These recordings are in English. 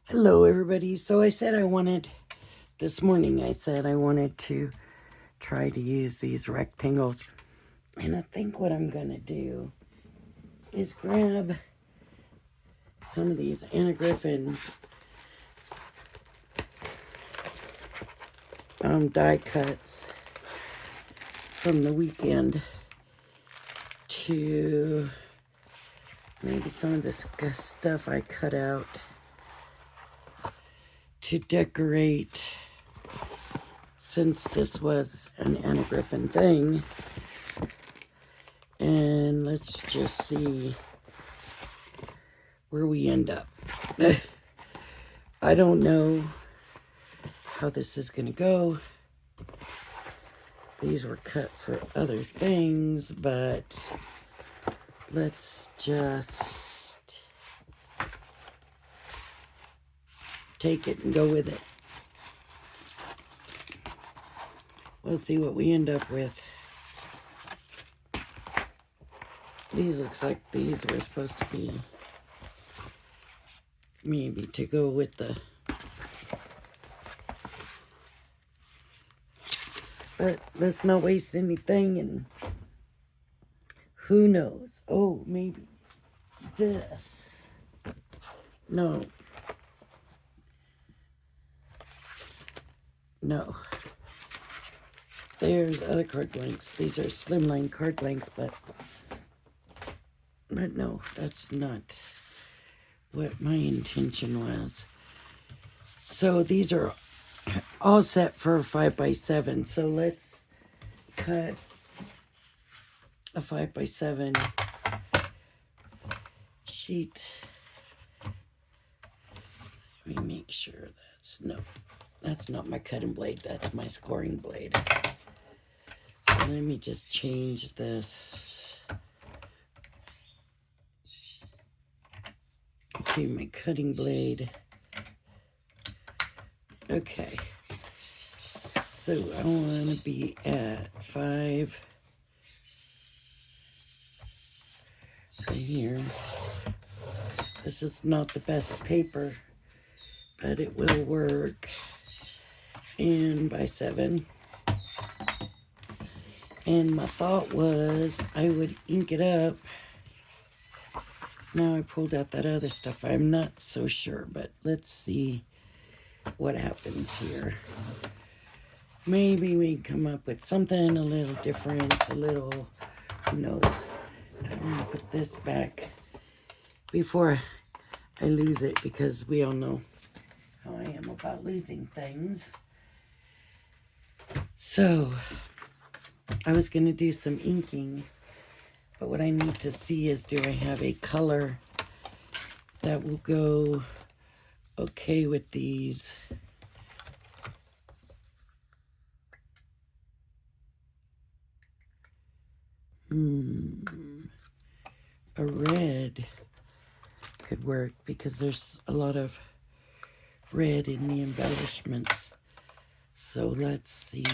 Hello, everybody. So this morning I said I wanted to try to use these rectangles. And I think what I'm going to do is grab some of these Anna Griffin die cuts from the weekend to maybe some of this stuff I cut out to decorate, since this was an Anna Griffin thing. And let's just see where we end up. I don't know how this is going to go. These were cut for other things, but let's just take it and go with it. We'll see what we end up with. These looks like these were supposed to be maybe to go with the, but let's not waste anything, and who knows? Oh, maybe this. No. No. There's other card blanks. These are slimline card blanks, but no, that's not what my intention was. So these are all set for 5x7. So let's cut a 5x7 sheet. Let me make sure that's not my cutting blade. That's my scoring blade. So let me just change this to my cutting blade. Okay, so I want to be at 5 right here. This is not the best paper, but it will work. And by 7. And my thought was I would ink it up. Now I pulled out that other stuff. I'm not so sure, but let's see what happens here. Maybe we come up with something a little different, who knows. I'm going to put this back before I lose it, because we all know how I am about losing things. So I was going to do some inking, but what I need to see is, do I have a color that will go okay with these? A red could work, because there's a lot of red in the embellishments. So let's see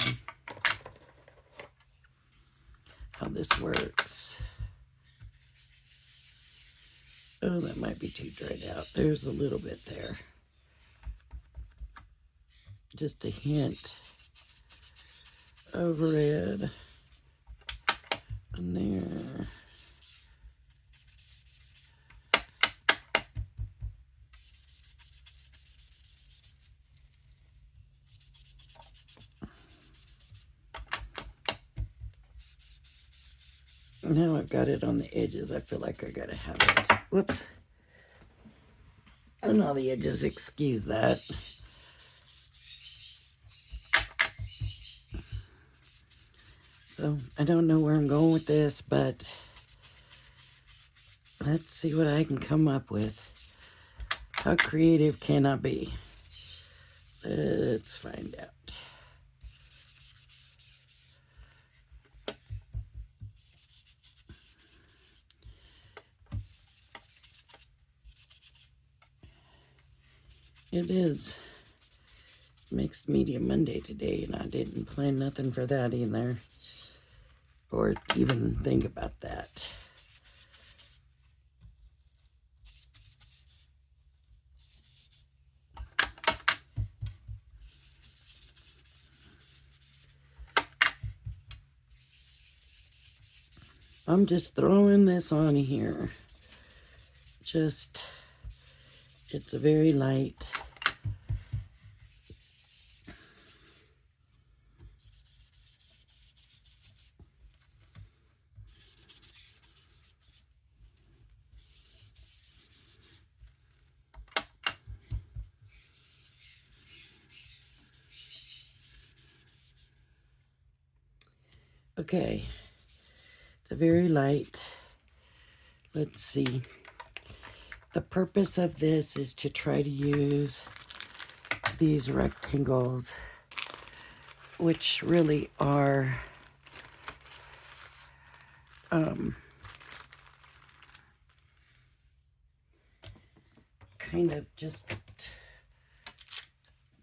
how this works. Oh, that might be too dried out. There's a little bit there. Just a hint of red in there. Now I've got it on the edges. I feel like I gotta have it. Whoops. On all the edges, excuse that. So I don't know where I'm going with this, but let's see what I can come up with. How creative can I be? Let's find out. It is Mixed Media Monday today, and I didn't plan nothing for that either, or even think about that. I'm just throwing this on here. Just, it's a very light. Okay, it's a very light. Let's see. The purpose of this is to try to use these rectangles, which really are kind of just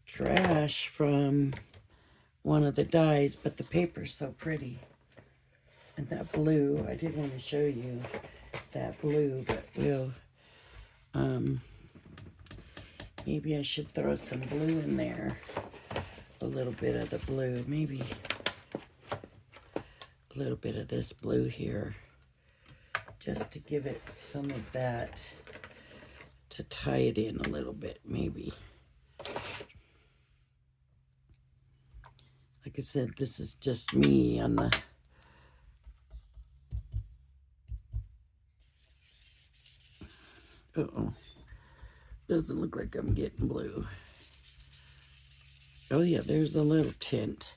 trash from one of the dies, but the paper's so pretty. And that blue, I did want to show you that blue, but we'll, maybe I should throw some blue in there. A little bit of the blue, maybe a little bit of this blue here, just to give it some of that, to tie it in a little bit, maybe. Like I said, this is just me on the uh-oh. Doesn't look like I'm getting blue. Oh yeah, there's a little tint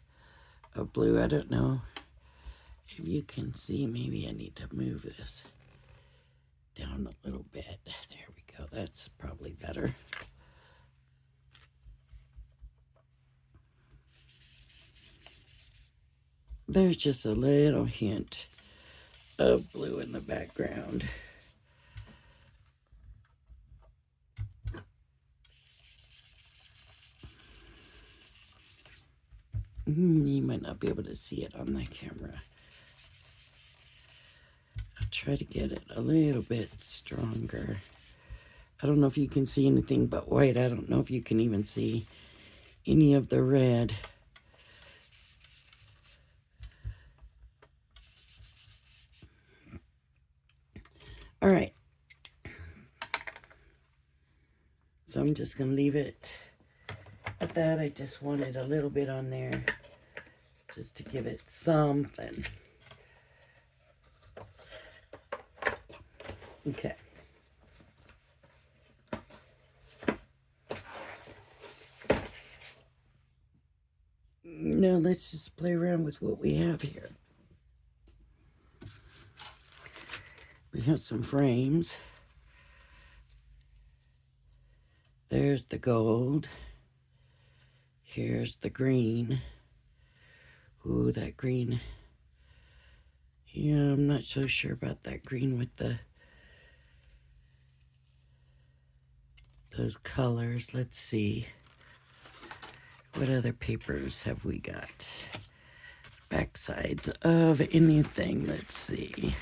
of blue. I don't know if you can see. Maybe I need to move this down a little bit. There we go. That's probably better. There's just a little hint of blue in the background. You might not be able to see it on the camera. I'll try to get it a little bit stronger. I don't know if you can see anything but white. I don't know if you can even see any of the red. All right. So I'm just going to leave it at that. I just wanted a little bit on there just to give it something. Okay. Now let's just play around with what we have here. We have some frames. There's the gold. Here's the green. Ooh, that green. Yeah, I'm not so sure about that green with those colors. Let's see. What other papers have we got? Backsides of anything. Let's see.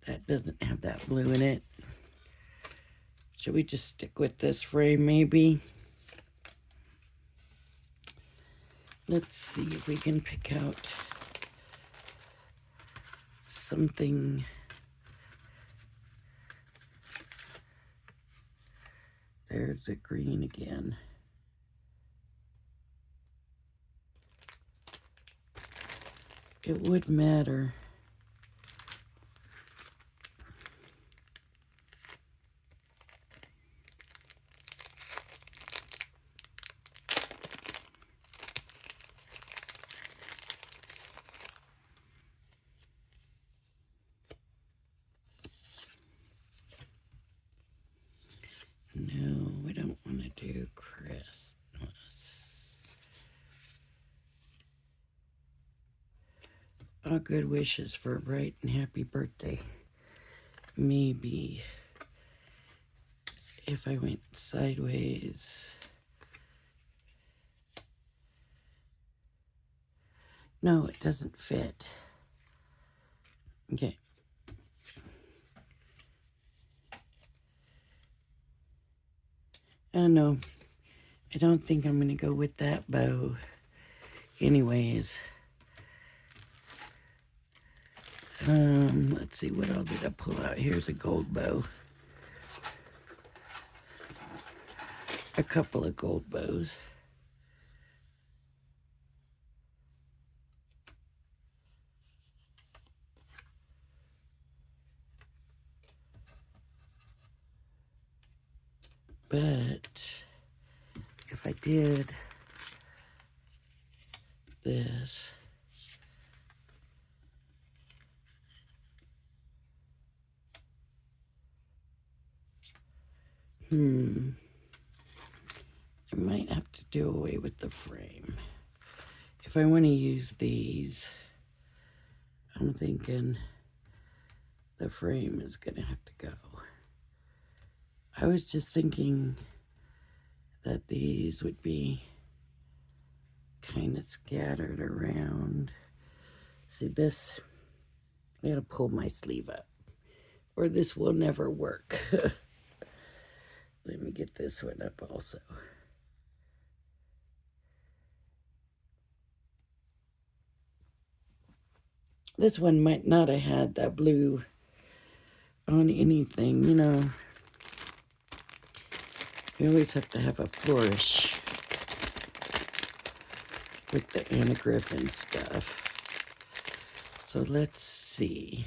That doesn't have that blue in it. Should we just stick with this frame maybe? Let's see if we can pick out something. There's the green again. It would matter. No, we don't want to do Christmas. All good wishes for a bright and happy birthday. Maybe if I went sideways. No, it doesn't fit. Okay. Oh no, I don't think I'm going to go with that bow. anyways, let's see, what all did I pull out? Here's a gold bow. A couple of gold bows. But if I did this, I might have to do away with the frame. If I want to use these, I'm thinking the frame is going to have to go. I was just thinking that these would be kind of scattered around. See this? I gotta pull my sleeve up, or this will never work. Let me get this one up also. This one might not have had that blue on anything, you know. You always have to have a flourish with the Anna Griffin stuff. So let's see.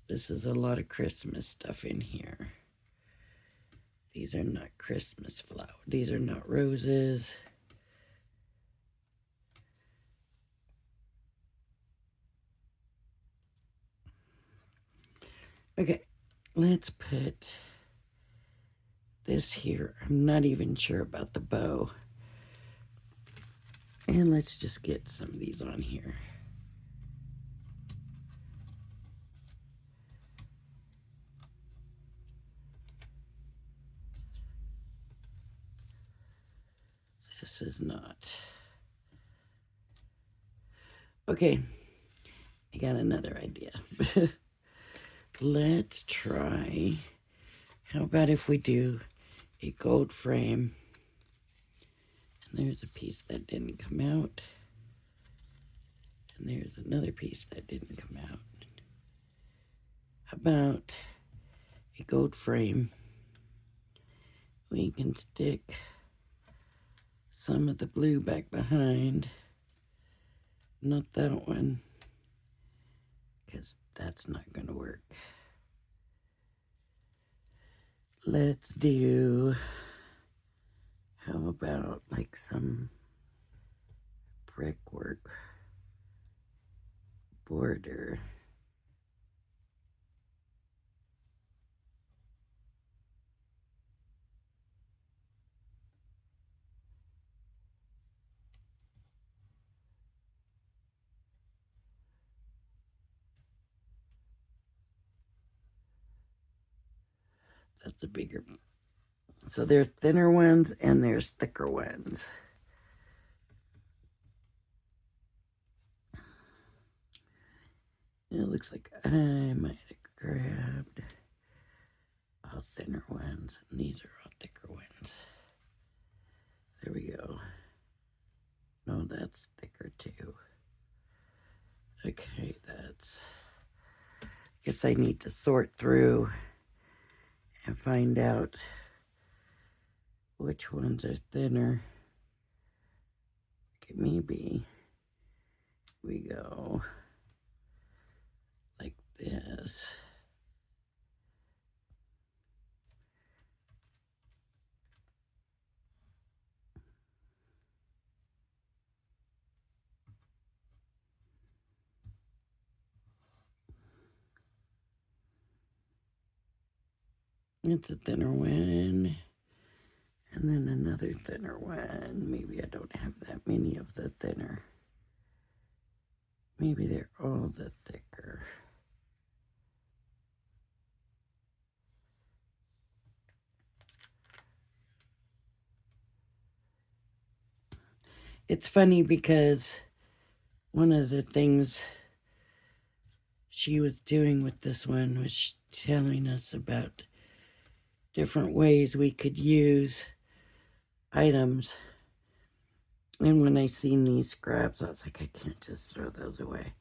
This is a lot of Christmas stuff in here. These are not Christmas flowers. These are not roses. Okay, let's put this here. I'm not even sure about the bow. And let's just get some of these on here. This is not. Okay, I got another idea. Let's try, how about if we do a gold frame? And there's a piece that didn't come out. And there's another piece that didn't come out. How about a gold frame? We can stick some of the blue back behind. Not that one, because that's not going to work. Let's do, how about like some brickwork border. That's a bigger. So there's thinner ones and there's thicker ones. It looks like I might have grabbed all thinner ones, and these are all thicker ones. There we go. No, that's thicker too. Okay, that's, guess I need to sort through and find out which ones are thinner. Okay, maybe we go like this. It's a thinner one. And then another thinner one. Maybe I don't have that many of the thinner. Maybe they're all the thicker. It's funny because one of the things she was doing with this one was telling us about different ways we could use items. And when I seen these scraps, I was like, I can't just throw those away.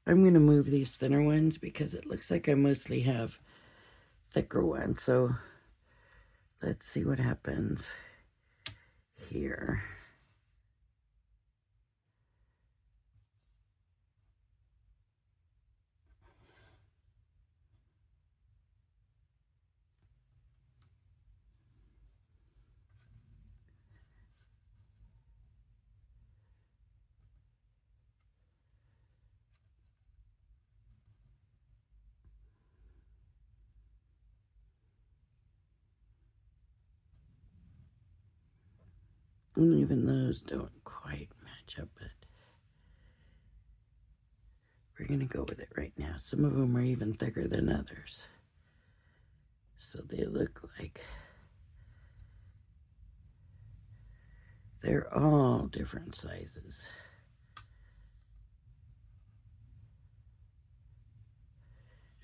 I'm going to move these thinner ones because it looks like I mostly have thicker ones. So let's see what happens here. And even those don't quite match up, but we're going to go with it right now. Some of them are even thicker than others. So they look like they're all different sizes.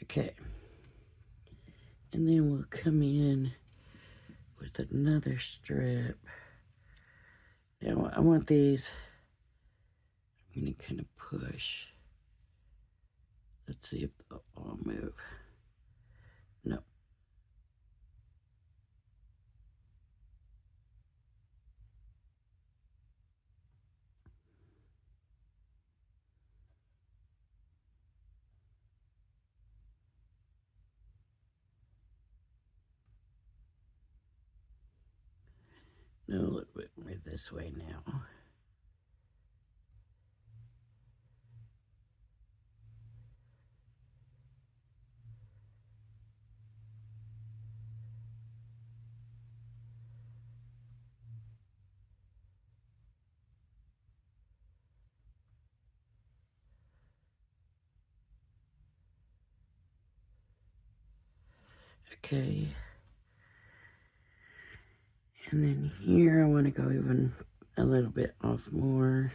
Okay. And then we'll come in with another strip. Now I want these, I'm going to kind of push. Let's see if they'll all move. No. No, a little bit more this way now. Okay. And then here I want to go even a little bit off more.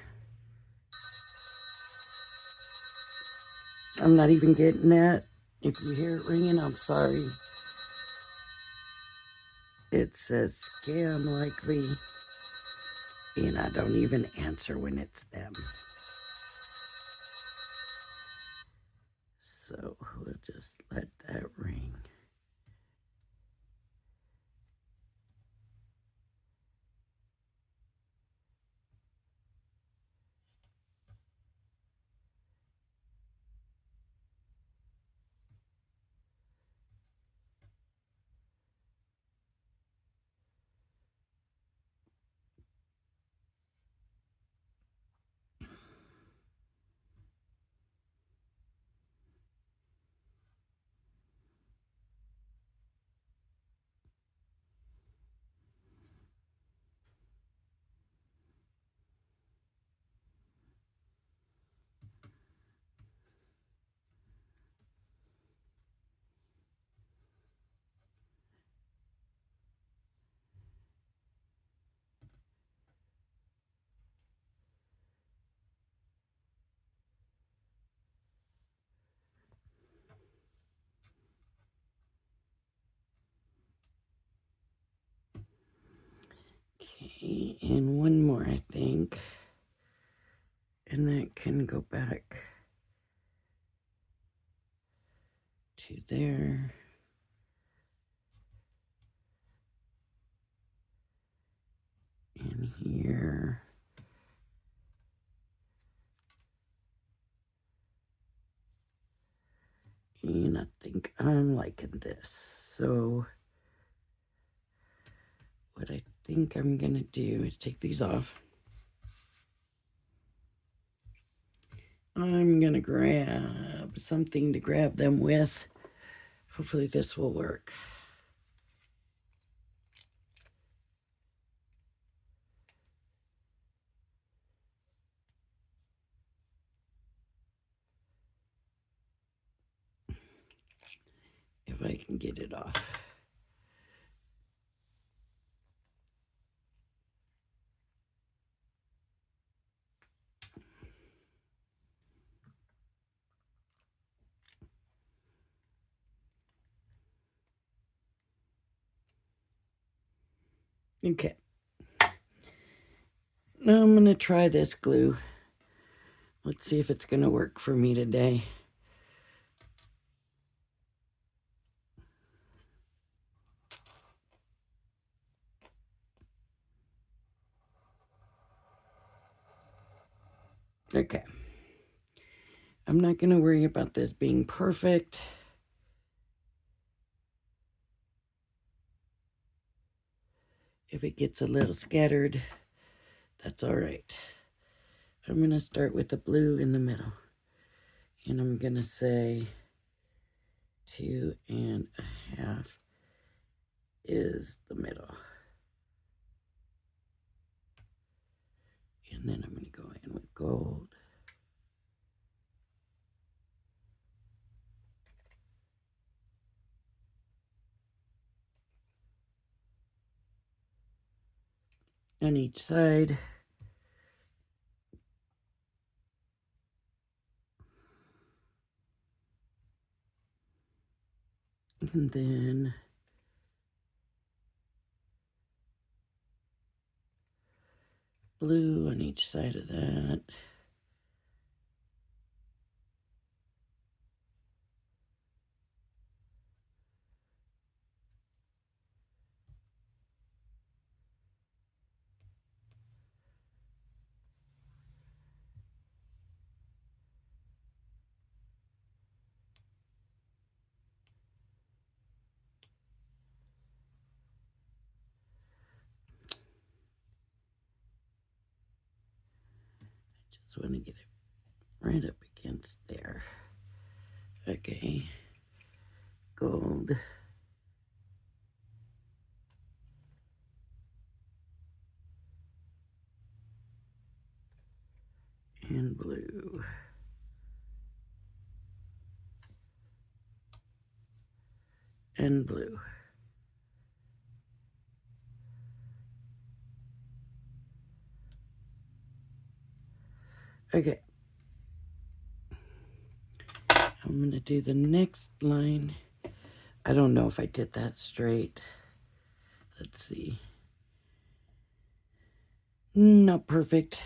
I'm not even getting that. If you hear it ringing, I'm sorry. It says scam likely, and I don't even answer when it's them. So we'll just let that ring. Okay, and one more, I think. And that can go back to there. And here. And I think I'm liking this. So what I think I'm going to do is take these off. I'm going to grab something to grab them with. Hopefully this will work. If I can get it off. Okay. Now I'm going to try this glue. Let's see if it's going to work for me today. Okay. I'm not going to worry about this being perfect. If it gets a little scattered, that's all right. I'm going to start with the blue in the middle. And I'm going to say 2.5 is the middle. And then I'm going to go in with gold. On each side. And then blue on each side of that. Just want to get it right up against there. Okay. Gold. And blue. And blue. Okay. I'm going to do the next line. I don't know if I did that straight. Let's see. Not perfect.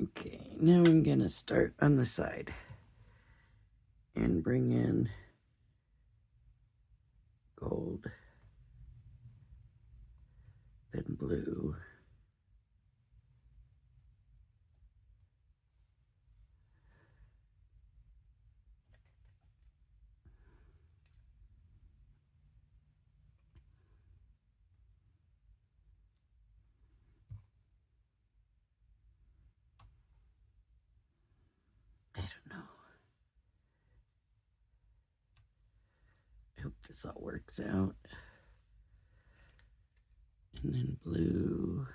Okay, now I'm going to start on the side and bring in gold, then blue, I don't know. I hope this all works out. And then blue.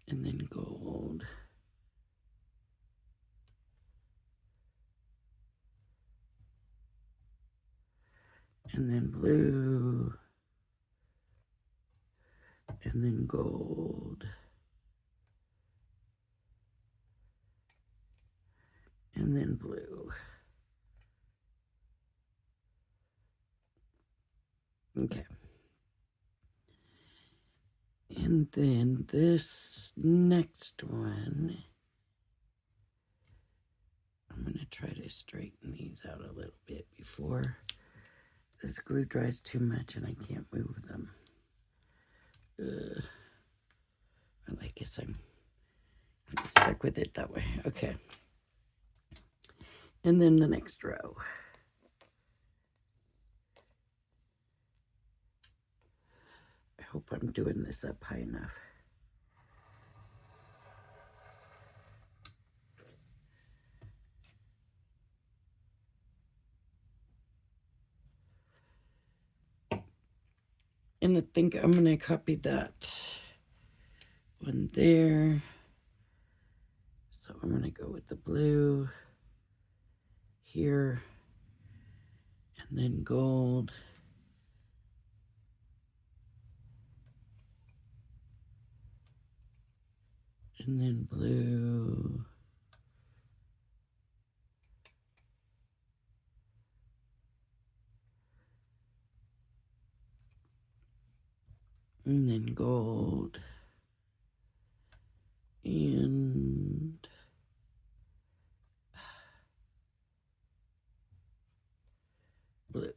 And then gold. And then blue. And then gold. And then blue. Okay. And then this next one, I'm going to try to straighten these out a little bit before this glue dries too much and I can't move them. Well, I guess I'm stuck with it that way. Okay. And then the next row. I hope I'm doing this up high enough. And I think I'm going to copy that one there. So I'm going to go with the blue here, and then gold. And then blue. And then gold. And blue.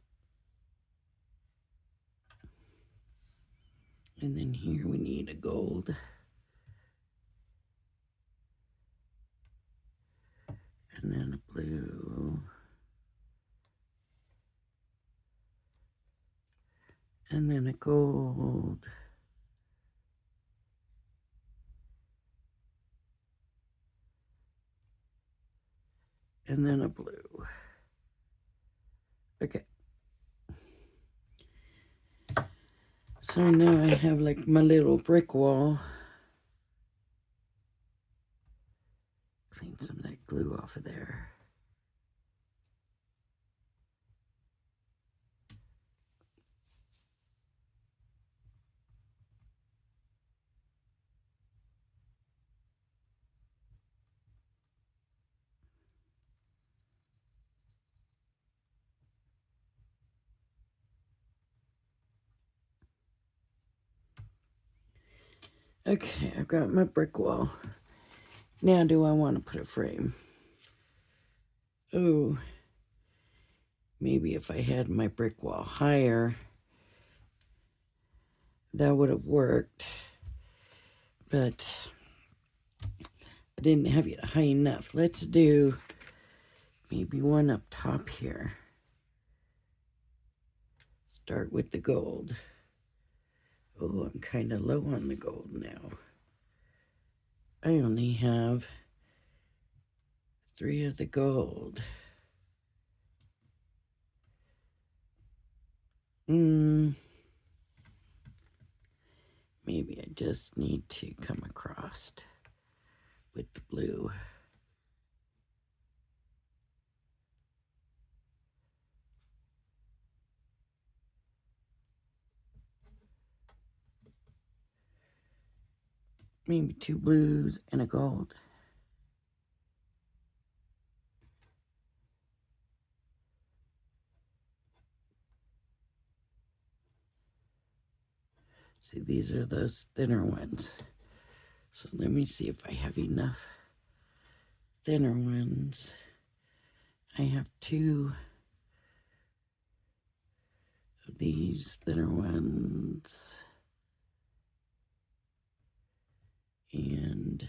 And then here we need a gold. And then a blue. And then a gold. And then a blue. Okay. So now I have like my little brick wall. Clean some of that glue off of there. Okay, I've got my brick wall. Now do I want to put a frame? Oh, maybe if I had my brick wall higher, that would have worked. But I didn't have it high enough. Let's do maybe one up top here. Start with the gold. Oh, I'm kind of low on the gold now. I only have 3 of the gold. Maybe I just need to come across with the blue. Maybe 2 blues and a gold. See, these are those thinner ones. So let me see if I have enough thinner ones. I have 2 of these thinner ones. And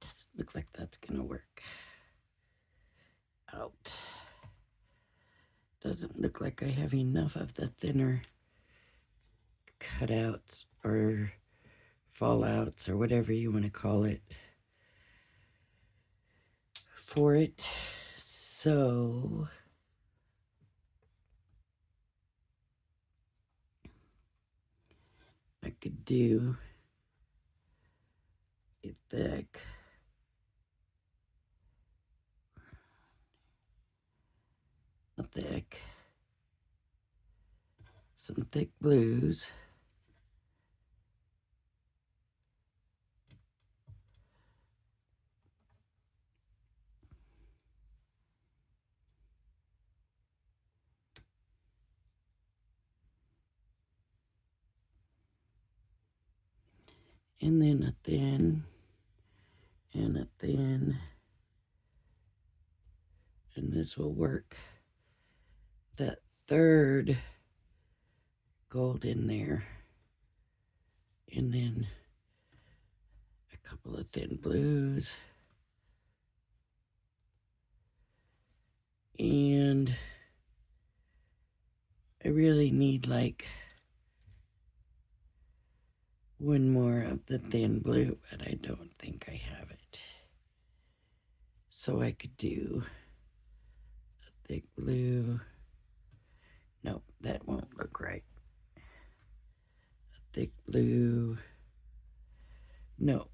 doesn't look like that's gonna work out. Doesn't look like I have enough of the thinner cutouts or fallouts or whatever you want to call it for it. So I could do it thick. Thick. Some thick blues. And then a thin and a thin And this will work that third gold in there. And then a couple of thin blues. And I really need like one more of the thin blue, but I don't think I have it. So I could do a thick blue. Nope, that won't look right. A thick blue. No.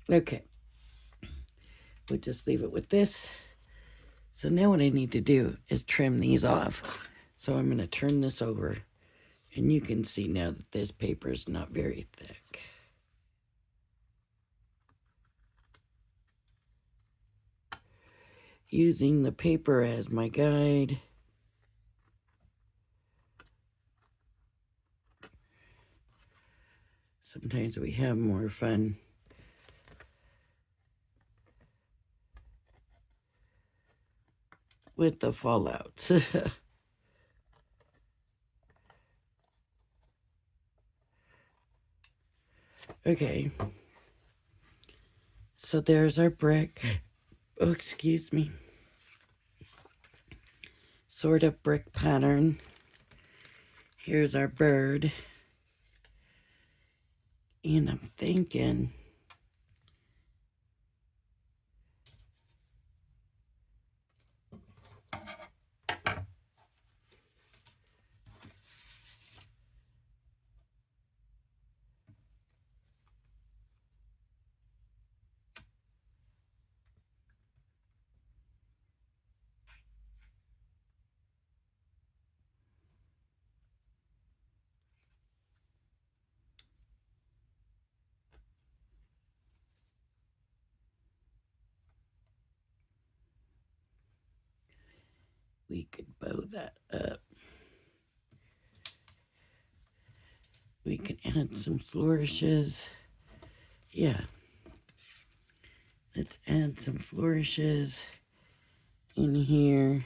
Okay. We'll just leave it with this. So now what I need to do is trim these off. So I'm going to turn this over, and you can see now that this paper is not very thick. Using the paper as my guide. Sometimes we have more fun with the fallouts. Okay, so there's our brick. Oh, excuse me. Sort of brick pattern. Here's our bird. And I'm thinking we could bow that up. We can add some flourishes. Yeah. Let's add some flourishes in here.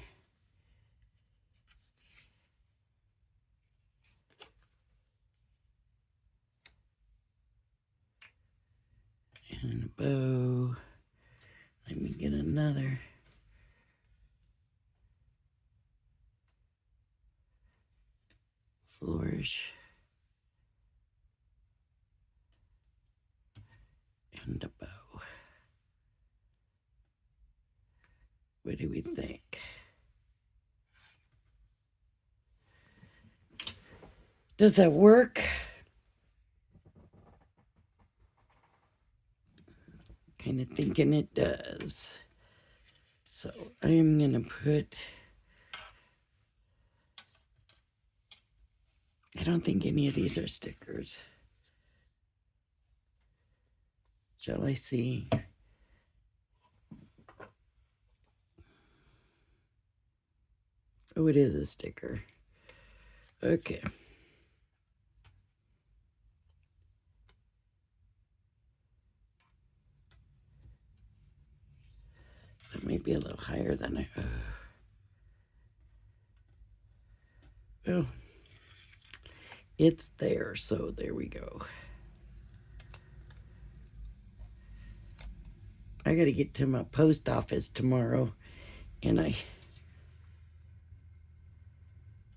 And a bow. Let me get another. Flourish. And a bow. What do we think? Does that work? Kind of thinking it does. So I'm going to put, I don't think any of these are stickers. Shall I see? Oh, it is a sticker. Okay. That may be a little higher than I... Oh, it's there, so there we go. I got to get to my post office tomorrow, and I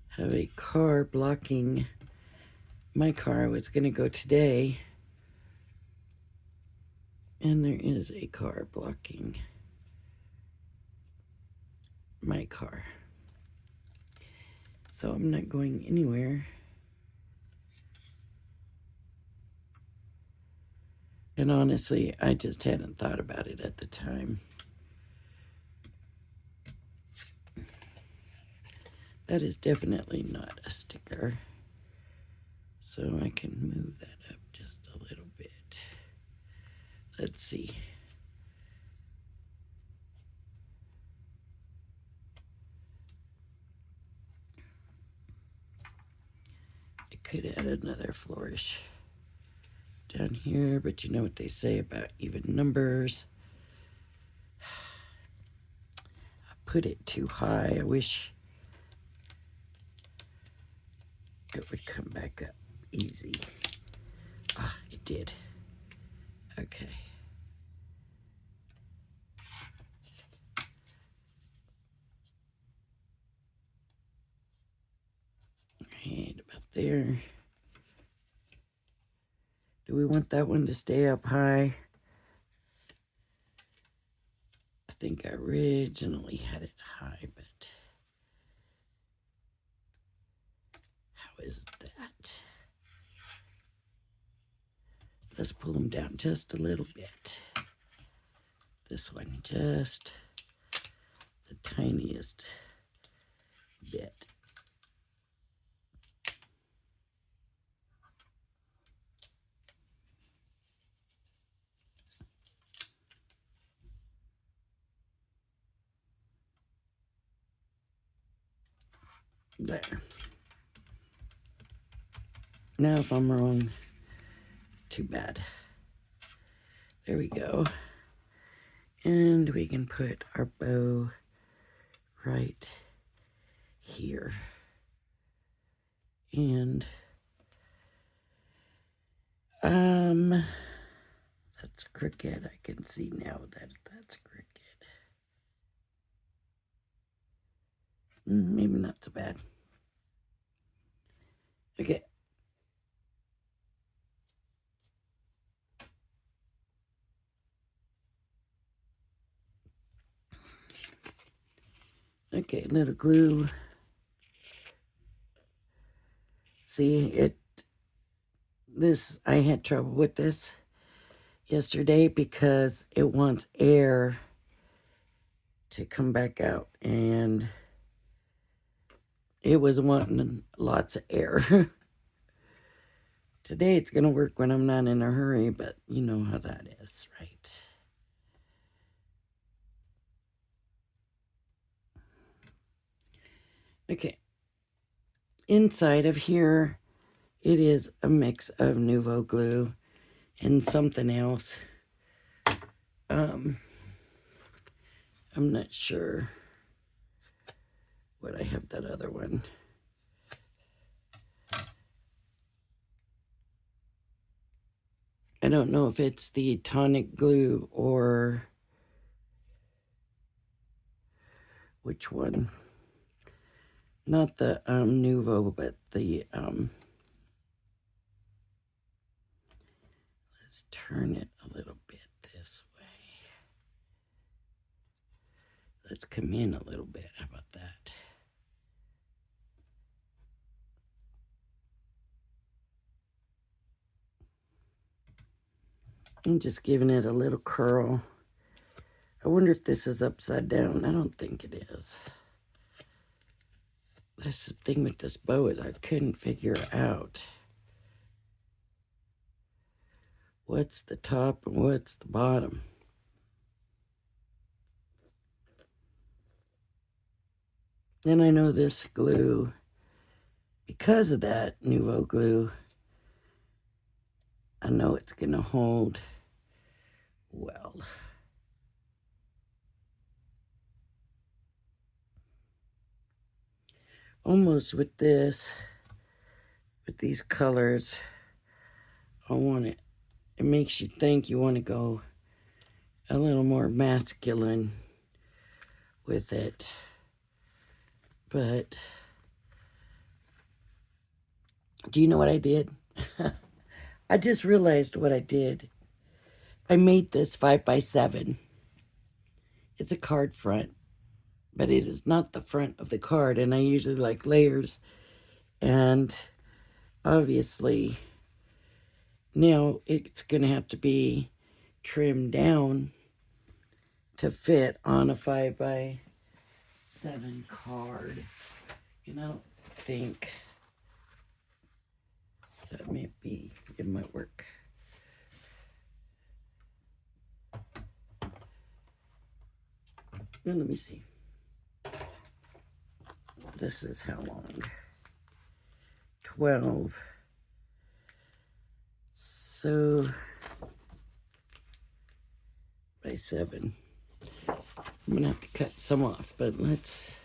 have a car blocking my car. I was going to go today, and there is a car blocking my car. So I'm not going anywhere. And honestly, I just hadn't thought about it at the time. That is definitely not a sticker. So I can move that up just a little bit. Let's see. I could add another flourish down here, but you know what they say about even numbers. put it too high. I wish it would come back up easy. Ah, it did. Okay. Right about there. Do we want that one to stay up high? I think I originally had it high, but how is that? Let's pull them down just a little bit. This one just the tiniest bit. There. Now if I'm wrong, too bad. There we go. And we can put our bow right here. And that's crooked. I can see now that that's crooked. Maybe not so bad. Okay. Okay, little glue. See, I had trouble with this yesterday because it wants air to come back out, and it was wanting lots of air. Today it's going to work when I'm not in a hurry, but you know how that is, right? Okay. Inside of here, it is a mix of Nouveau glue and something else. I'm not sure what I have that other one. I don't know if it's the tonic glue or which one. Not the Nouveau, but the let's turn it a little bit this way. Let's come in a little bit. How about that? I'm just giving it a little curl. I wonder if this is upside down. I don't think it is. That's the thing with this bow is I couldn't figure out what's the top and what's the bottom. And I know this glue, because of that Nouveau glue, I know it's going to hold well. Almost with this, with these colors, I want it. It makes you think you want to go a little more masculine with it. But do you know what I did? I just realized what I did. I made this 5x7. It's a card front, but it is not the front of the card, and I usually like layers. And obviously, now it's going to have to be trimmed down to fit on a 5x7 card. And I don't think that it might work. Well, let me see. This is how long? 12. So, by 7. I'm going to have to cut some off, but let's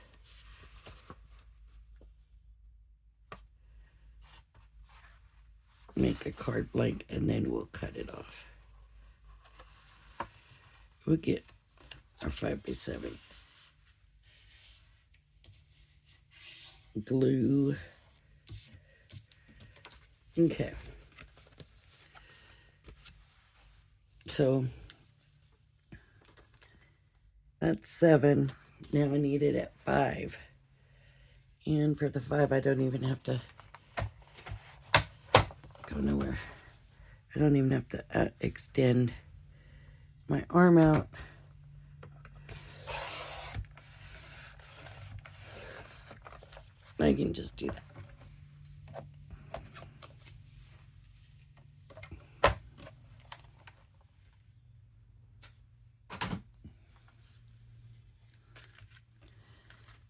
make a card blank and then we'll cut it off. We'll get our 5x7 glue. Okay. So that's 7. Now I need it at 5. And for the 5, I don't even have to go nowhere. I don't even have to extend my arm out. I can just do that.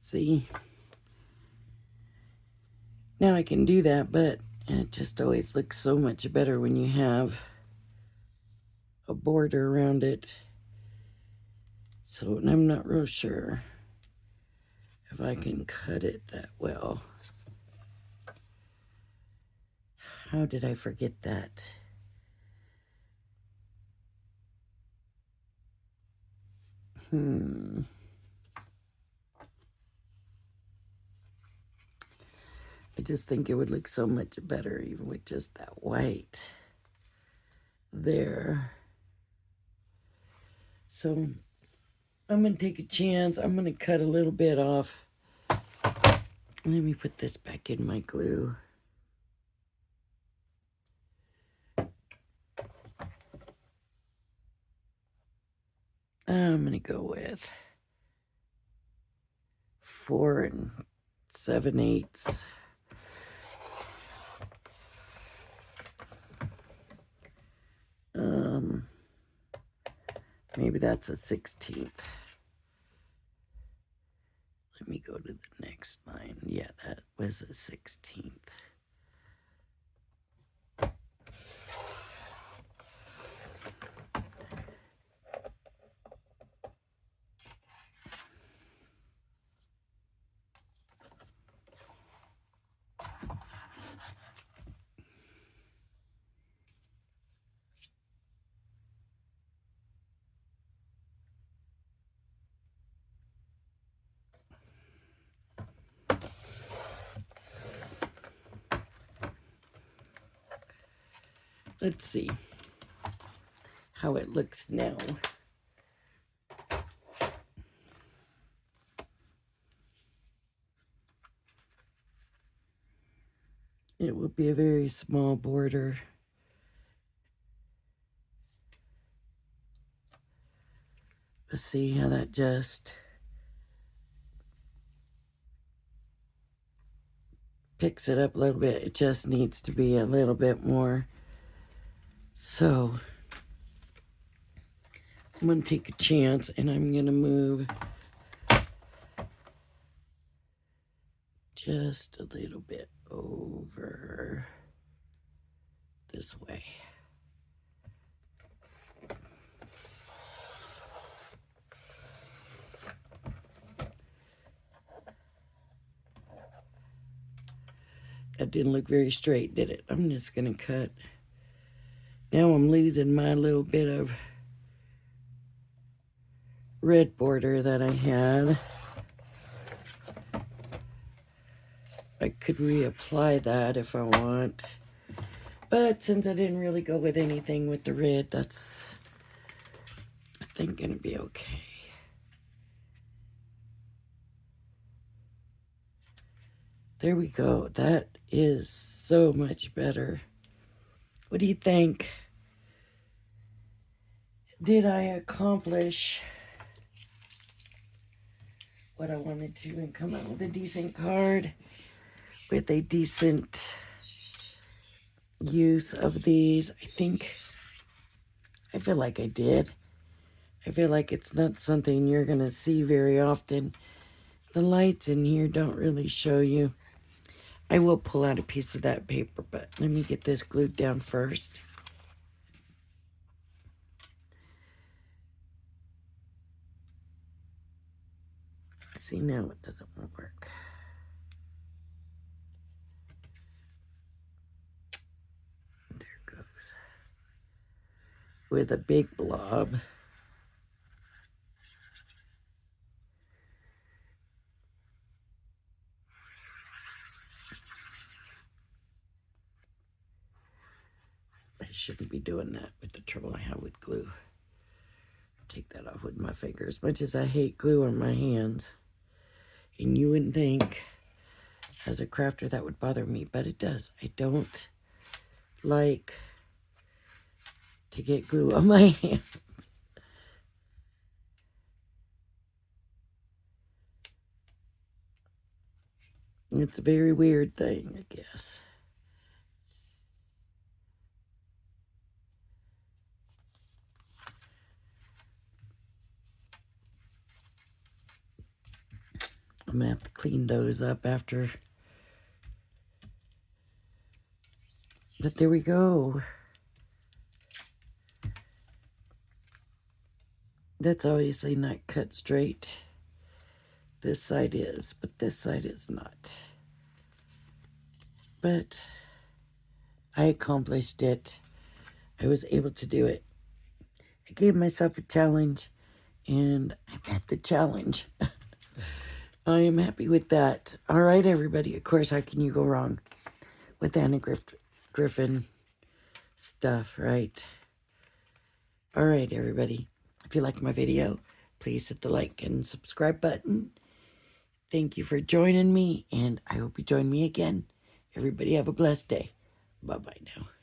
See? Now I can do that, but it just always looks so much better when you have a border around it. So I'm not real sure if I can cut it that well. How did I forget that? I just think it would look so much better even with just that white there. So I'm going to take a chance. I'm going to cut a little bit off. Let me put this back in my glue. I'm going to go with 4 7/8. Maybe that's a 16th. Let me go to the next line. Yeah, that was a 16th. Let's see how it looks now. It will be a very small border. Let's see how that just picks it up a little bit. It just needs to be a little bit more. So I'm going to take a chance and I'm going to move just a little bit over this way. That didn't look very straight, did it? I'm just going to cut. Now I'm losing my little bit of red border that I had. I could reapply that if I want. But since I didn't really go with anything with the red, that's, I think, going to be okay. There we go. That is so much better. What do you think? Did I accomplish what I wanted to and come out with a decent card with a decent use of these? I feel like I did. I feel like it's not something you're going to see very often. The lights in here don't really show you. I will pull out a piece of that paper, but let me get this glued down first. See, now it doesn't work. There it goes. With a big blob. I shouldn't be doing that with the trouble I have with glue. Take that off with my finger. As much as I hate glue on my hands, and you wouldn't think as a crafter that would bother me, but it does. I don't like to get glue on my hands. It's a very weird thing, I guess. I'm going to have to clean those up after. But there we go. That's obviously not cut straight. This side is, but this side is not. But I accomplished it. I was able to do it. I gave myself a challenge, and I met the challenge. I am happy with that. All right, everybody. Of course, how can you go wrong with Anna Griffin stuff, right? All right, everybody. If you like my video, please hit the like and subscribe button. Thank you for joining me, and I hope you join me again. Everybody have a blessed day. Bye-bye now.